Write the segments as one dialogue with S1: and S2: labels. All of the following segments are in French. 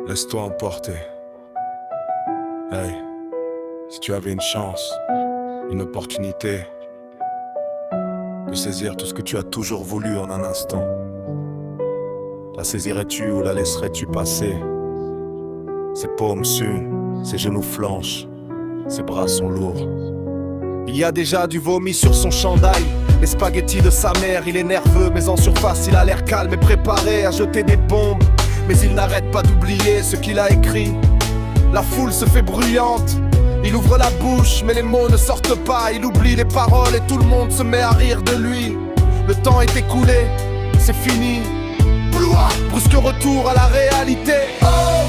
S1: Laisse-toi emporter. Hey, si tu avais une chance, une opportunité de saisir tout ce que tu as toujours voulu en un instant, la saisirais-tu ou la laisserais-tu passer? Ses paumes suent, ses genoux flanchent, ses bras sont lourds. Il y a déjà du vomi sur son chandail, les spaghettis de sa mère. Il est nerveux mais en surface il a l'air calme et préparé à jeter des bombes. Mais il n'arrête pas d'oublier ce qu'il a écrit. La foule se fait bruyante, il ouvre la bouche mais les mots ne sortent pas. Il oublie les paroles et tout le monde se met à rire de lui. Le temps est écoulé, c'est fini. Brusque retour à la réalité. Oh,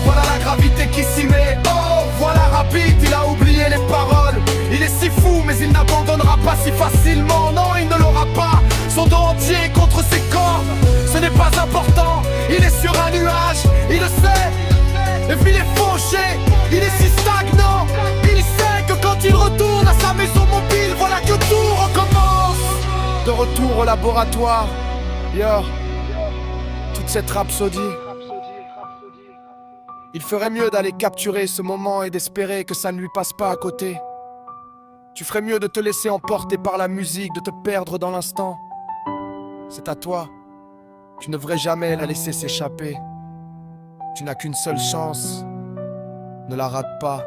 S1: voilà la gravité qui s'y met. Oh, voilà rapide, il a oublié les paroles. Il est si fou mais il n'abandonnera pas si facilement. Non, il ne l'aura pas, son dos entier contre ses cordes. Ce n'est pas important, il est sur un nuage, il le sait. Et puis il est fauché, il est si stagnant. Il sait que quand il retourne à sa maison mobile, voilà que tout recommence. De retour au laboratoire, yo, toute cette rhapsodie. Il ferait mieux d'aller capturer ce moment et d'espérer que ça ne lui passe pas à côté. Tu ferais mieux de te laisser emporter par la musique, de te perdre dans l'instant. C'est à toi, tu ne devrais jamais la laisser s'échapper. Tu n'as qu'une seule chance, ne la rate pas.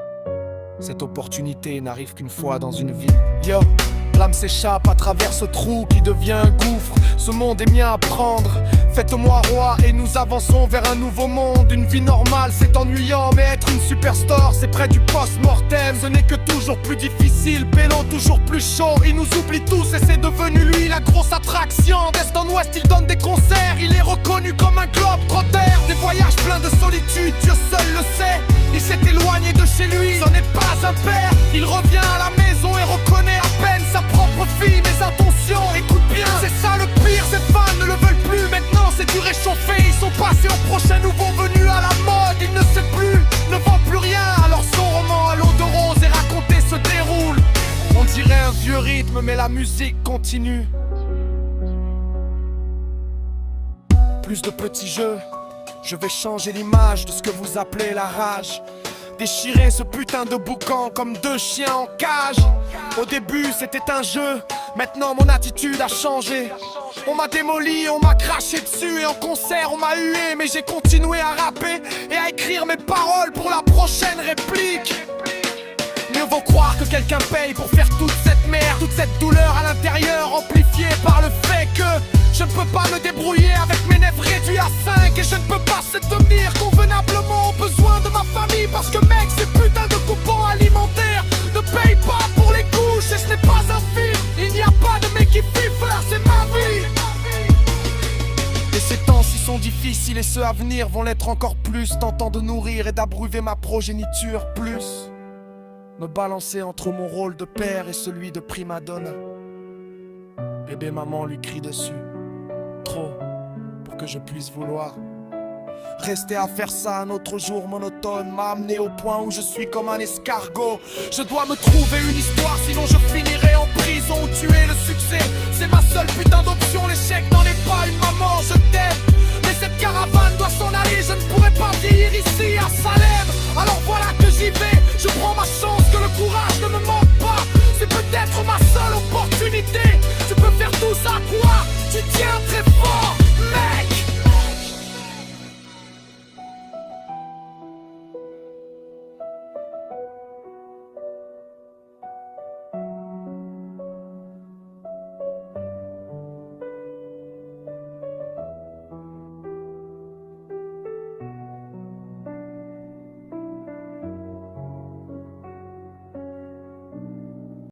S1: Cette opportunité n'arrive qu'une fois dans une vie. Yo, l'âme s'échappe à travers ce trou qui devient un gouffre. Ce monde est mien à prendre, faites-moi roi et nous avançons vers un nouveau monde. Une vie normale c'est ennuyant, mais être une superstar c'est près du post-mortem. Ce n'est que toujours plus difficile, pélo toujours plus chaud. Il nous oublie tous et c'est devenu lui la grosse attraction. D'est en ouest il donne des concerts, il est reconnu comme un globe-trotter. Des voyages pleins de solitude, Dieu seul le sait. Il s'est éloigné de chez lui, ce n'est pas un père. Il revient à la maison et reconnaît à peine sa propre fille. Mais attention, écoute bien, c'est ça le pire, ces fans ne le veulent plus. Maintenant c'est du réchauffé, ils sont passés au prochain nouveau venu à la mode. Il ne sait plus, ne vend plus rien. Alors son roman à l'eau de rose et raconté se déroule. On dirait un vieux rythme mais la musique continue. Plus de petits jeux, je vais changer l'image de ce que vous appelez la rage. Déchirer ce putain de boucan comme deux chiens en cage. Au début c'était un jeu, maintenant mon attitude a changé. On m'a démoli, on m'a craché dessus et en concert on m'a hué. Mais j'ai continué à rapper et à écrire mes paroles pour la prochaine réplique. Mieux vaut croire que quelqu'un paye pour faire toute cette merde, toute cette douleur à l'intérieur amplifiée par le fait que je ne peux pas me débrouiller avec mes nerfs réduits à 5. Et je ne peux pas soutenir convenablement aux besoins de ma famille. Parce que mec, ces putains de coupons alimentaires ne payent pas pour les couches. Et ce n'est pas un film, il n'y a pas de mec qui fifre, c'est ma vie. Et ces temps-ci sont difficiles et ceux à venir vont l'être encore plus. Tentant de nourrir et d'abreuver ma progéniture plus. Me balancer entre mon rôle de père et celui de prima donna. Bébé maman lui crie dessus. Trop pour que je puisse vouloir. Rester à faire ça un autre jour monotone m'a amené au point où je suis comme un escargot. Je dois me trouver une histoire, sinon je finirai en prison ou tuer le succès. C'est ma seule putain d'option, l'échec n'en est pas une maman, je t'aime. Mais cette caravane